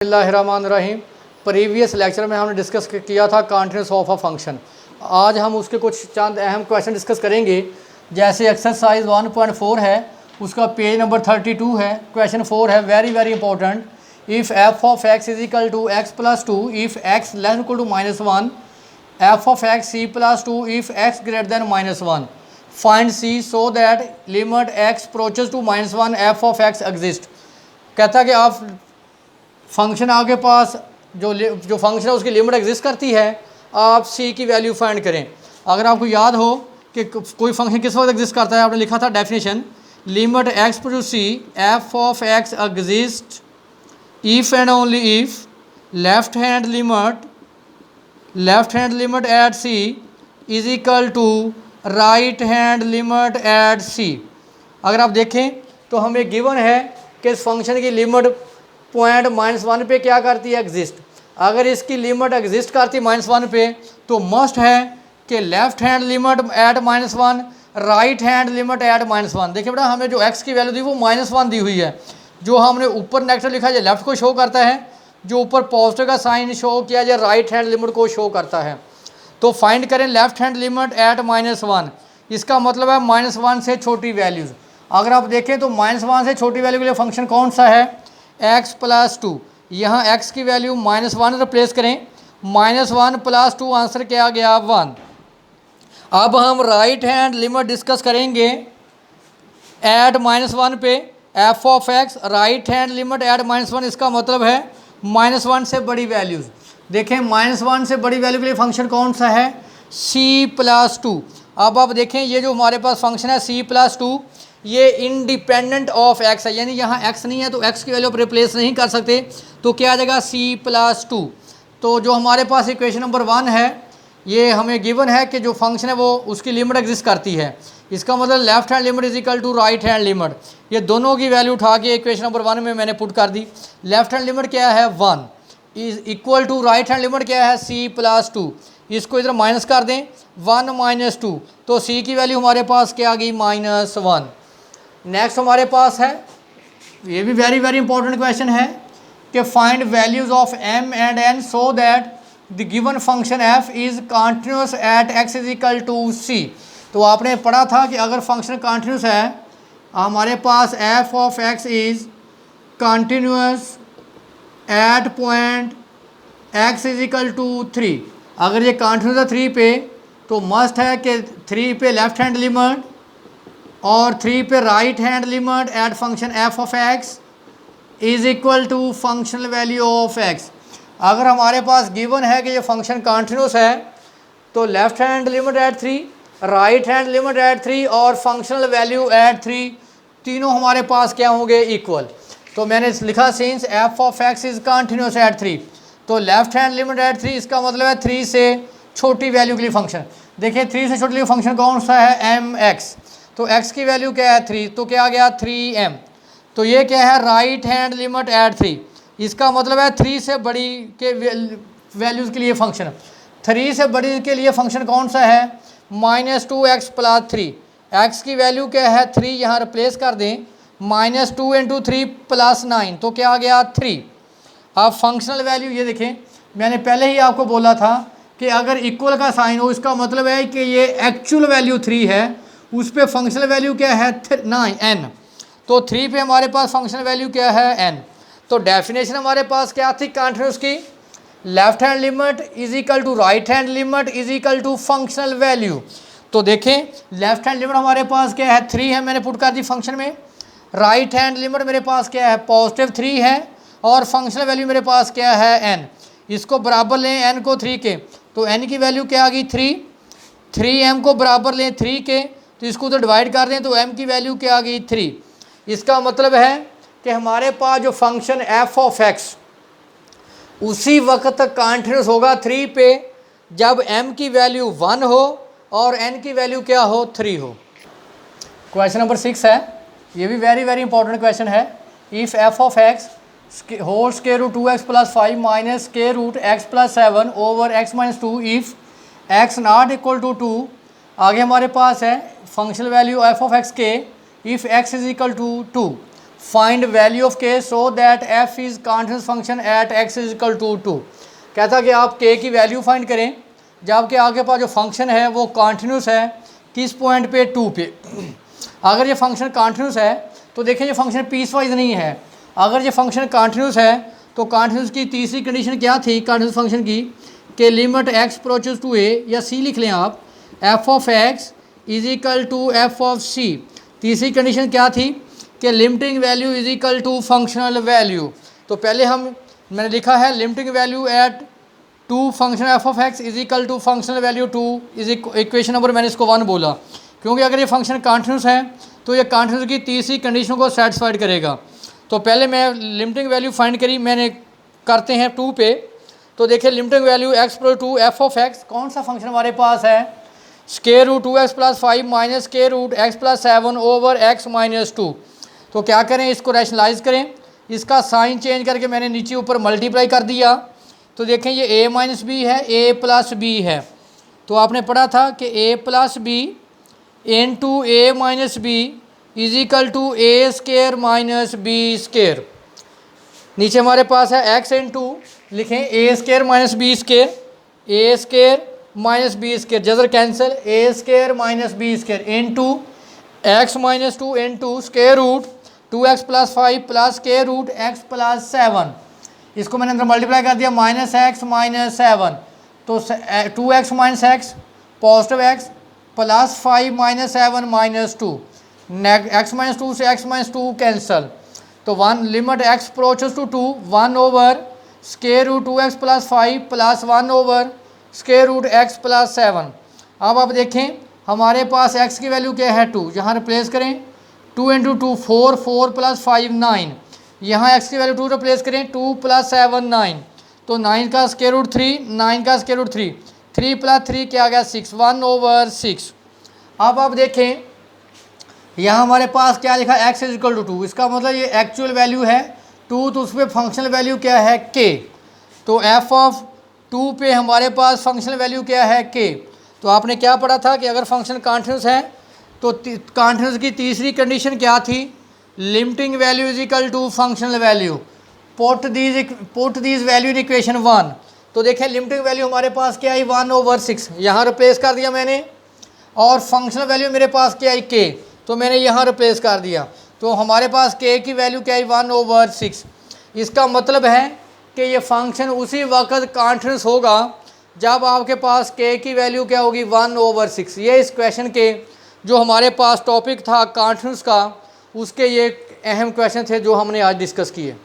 बिस्मिल्लाहिर्रहमानिर्रहीम। Previous lecture में हमने डिस्कस किया था कॉन्टिन्यूस ऑफ अ फंक्शन। आज हम उसके कुछ चंद अहम क्वेश्चन डिस्कस करेंगे। जैसे एक्सरसाइज 1.4 है, उसका पेज नंबर 32 है। क्वेश्चन 4 है, very very important. If f of x is equal to x plus 2 if x less equal to -1, f of x c plus 2 if x greater than -1, find c so that limit x approaches to -1 f of x exist. कहता है कि आप function आपके पास जो function है उसकी limit exist करती है, आप सी की वैल्यू फाइंड करें। अगर आपको याद हो कि कोई फंक्शन किस वक्त एग्जिस्ट करता है, आपने लिखा था definition, limit x to c f of x exist if and only if left hand limit at c is equal to right hand limit at c. अगर आप देखें तो हमें गिवन है कि इस फंक्शन की लिमिट पॉइंट -1 पे क्या करती है, एग्जिस्ट। अगर इसकी लिमिट एग्जिस्ट करती है -1 पे, तो मस्ट है कि left hand limit eight -1, right hand limit eight -1। देखिए बेटा, हमें जो x की वैल्यू दी वो -1 दी हुई है। जो हमने ऊपर नेगेटिव लिखा है लेफ्ट को शो करता है, जो ऊपर पॉजिटिव का साइन शो किया जाए राइट हैंड लिमिट को शो करता है। तो फाइंड करें लेफ्ट हैंड लिमिट एट -1। इसका मतलब है -1 से छोटी वैल्यूज़। अगर आप देखें तो -1 से छोटी वैल्यू के लिए फंक्शन कौन सा है, x प्लस 2। यहाँ x की वैल्यू -1 रिप्लेस करें, -1 प्लस 2 आंसर क्या आ गया, 1। अब हम राइट हैंड लिमिट डिस्कस करेंगे एट -1 पे, F of x right hand limit eight -1। इसका मतलब है -1 से बड़ी वैल्यूज़। देखें -1 से बड़ी वैल्यू के लिए फंक्शन कौन सा है, c प्लस 2। अब आप देखें ये जो हमारे पास फंक्शन है c प्लस 2, ये इंडिपेंडेंट ऑफ x है, यानी यहाँ x नहीं है तो x की वैल्यू आप रिप्लेस नहीं कर सकते। तो क्या आ जाएगा c प्लस 2। तो जो हमारे पास इक्वेशन नंबर 1 है, ये हमें गिवन है कि जो फंक्शन है वो उसकी लिमिट एग्जिस्ट करती है। इसका मतलब left hand limit is equal to right hand limit. ये दोनों की वैल्यू उठा के इक्वेशन नंबर 1 में मैंने पुट कर दी। लेफ्ट हैंड लिमिट क्या है, 1 is equal to right hand limit क्या है, c प्लस 2। इसको इधर माइनस कर दें, 1 - 2, तो c की वैल्यू हमारे पास क्या आ गई, -1। नेक्स्ट हमारे पास है, ये भी वेरी वेरी इंपॉर्टेंट क्वेश्चन है कि find values of m and n so that the given function f is continuous at x is equal to c। तो आपने पढ़ा था कि अगर फंक्शन कॉन्टिन्यूस है, हमारे पास f of x is continuous at point x is equal to 3। अगर ये कॉन्टिन्यूस है 3 पे, तो मस्ट है कि 3 पे लेफ्ट हैंड लिमिट और 3 पे right hand limit at function f of x is equal to functional value of x। अगर हमारे पास गिवन है कि ये फंक्शन कॉन्टिन्यूस है, तो left hand limit eight 3, right hand limit eight 3 और फंक्शनल वैल्यू एट 3, तीनों हमारे पास क्या होंगे, इक्वल। तो मैंने लिखा since f of x is continuous eight 3, तो लेफ्ट हैंड लिमिट एट 3, इसका मतलब है 3 से छोटी वैल्यू के लिए फंक्शन। देखिए 3 से छोटी फंक्शन कौन सा है, mx। तो x की वैल्यू क्या है, 3, तो क्या आ गया 3m। तो ये क्या है, राइट हैंड लिमिट एट 3। इसका मतलब है 3 से बड़ी के वैल्यूज़ के लिए फंक्शन। 3 से बड़ी के लिए फंक्शन कौन सा है, -2x प्लस 3। x की वैल्यू क्या है, 3, यहाँ रिप्लेस कर दें, -2 × 3 + 9, तो क्या आ गया 3। अब फंक्शनल वैल्यू ये देखें, मैंने पहले ही आपको बोला था कि अगर इक्वल का साइन हो, इसका मतलब है कि ये एक्चुअल वैल्यू 3 है, उस पर फंक्शनल वैल्यू क्या है, 9n। तो 3 पे हमारे पास फंक्शनल वैल्यू क्या है, n। तो डेफिनेशन हमारे पास क्या थी कॉन्टिन्यूस की, left hand limit is equal to right hand limit is equal to functional value. तो देखें लेफ्ट हैंड लिमिट हमारे पास क्या है, 3 है, मैंने पुट कर दी फंक्शन में। राइट हैंड लिमिट मेरे पास क्या है, +3 है, और फंक्शनल वैल्यू मेरे पास क्या है, n। इसको बराबर लें n को 3 के, तो n की वैल्यू क्या आ गई 3। 3m को बराबर लें 3 के, तो इसको तो डिवाइड कर दें, तो m की वैल्यू क्या आ गई 3। इसका मतलब है कि हमारे पास जो फंक्शन f ऑफ x उसी वक्त कॉन्टिन्यूस होगा 3 पे जब m की वैल्यू 1 हो और n की वैल्यू क्या हो, 3 हो। क्वेश्चन नंबर 6 है, ये भी वेरी वेरी इंपॉर्टेंट क्वेश्चन है। If f of x whole square root 2x + 5 minus square root x + 7 over x - 2 if x not equal to 2। आगे हमारे पास है functional value f of x k if x is equal to 2। Find value of k so that f is continuous function at x is equal to 2। कहता कि आप के की value find करें जब कि आपके पास जो फंक्शन है वो कॉन्टिन्यूस है किस पॉइंट पे, 2 पे। अगर ये फंक्शन कॉन्टिन्यूस है तो देखें ये फंक्शन पीस वाइज नहीं है। अगर ये फंक्शन कॉन्टिन्यूस है तो कॉन्टिन्यूस की तीसरी कंडीशन क्या थी कॉन्टिन्यूस फंक्शन की, कि limit x approaches to a, या सी लिख लें आप, f of x is equal to f of c. तीसरी कंडीशन क्या थी कि limiting value is equal to functional value. तो पहले मैंने लिखा है limiting value at 2 function f of x is equal to functional value 2 is equation number, मैंने इसको 1 बोला क्योंकि अगर ये फंक्शन कॉन्टिन्यूस है तो ये कॉन्टिन्यूस की तीसरी कंडीशन को सेटिस्फाइड करेगा। तो पहले मैं लिमिटिंग वैल्यू फाइंड करी, मैंने करते हैं 2 पे। तो देखिए limiting value x plus 2 f of x, कौन सा फंक्शन हमारे पास है, square root 2x + 5 minus square root x + 7 over x - 2। तो क्या करें, इसको रैशनलाइज करें, इसका साइन चेंज करके मैंने नीचे ऊपर मल्टीप्लाई कर दिया। तो देखें ये a - b है, a + b है। तो आपने पढ़ा था कि a + b into a - b is equal to a square minus b square. नीचे हमारे पास है x इंटू, लिखें a square minus b square, a square minus b square, जजर cancel, a square minus b square into x minus 2 into square root 2x + 5 plus square root x + 7। इसको मैंने अंदर multiply कर दिया, -x - 7। तो 2x - x positive x plus 5 - 7 - 2, x - 2 से x - 2 cancel. तो 1 limit x approaches to 2 1 over square root 2x + 5 plus 1 over square root x + 7। अब आप देखें हमारे पास x की वैल्यू क्या है 2, यहाँ रिप्लेस करें 2 × 2 4, 4 + 5 9, यहाँ x की वैल्यू 2 रिप्लेस करें 2 + 7 9, तो 9 का स्केयर रूट 3, 9 का स्केयर रूट 3, 3 + 3 क्या आ गया 6, 1 ओवर 6। अब आप देखें यहाँ हमारे पास क्या लिखा x = 2, इसका मतलब ये एक्चुअल वैल्यू है 2, तो उस पर फंक्शनल वैल्यू क्या है k। तो f ऑफ 2 पे हमारे पास फंक्शनल वैल्यू क्या है k। तो आपने क्या पढ़ा था कि अगर फंक्शन कॉन्टिन्यूस है तो कॉन्टिन्यूस की तीसरी कंडीशन क्या थी, limiting value is equal to functional value, put these value in equation 1। तो देखें लिमिटिंग वैल्यू हमारे पास क्या आई 1 ओवर 6, यहाँ रिप्लेस कर दिया मैंने, और फंक्शनल वैल्यू मेरे पास क्या आई k, तो मैंने यहाँ रिप्लेस कर दिया। तो हमारे पास k की वैल्यू क्या आई 1 ओवर 6। इसका मतलब है कि ये फंक्शन उसी वक्त कॉन्टिन्यूस होगा जब आपके पास k की वैल्यू क्या होगी 1 ओवर 6। ये इस क्वेश्चन के जो हमारे पास टॉपिक था कॉन्टिन्यूस का, उसके ये अहम क्वेश्चन थे जो हमने आज डिस्कस किए।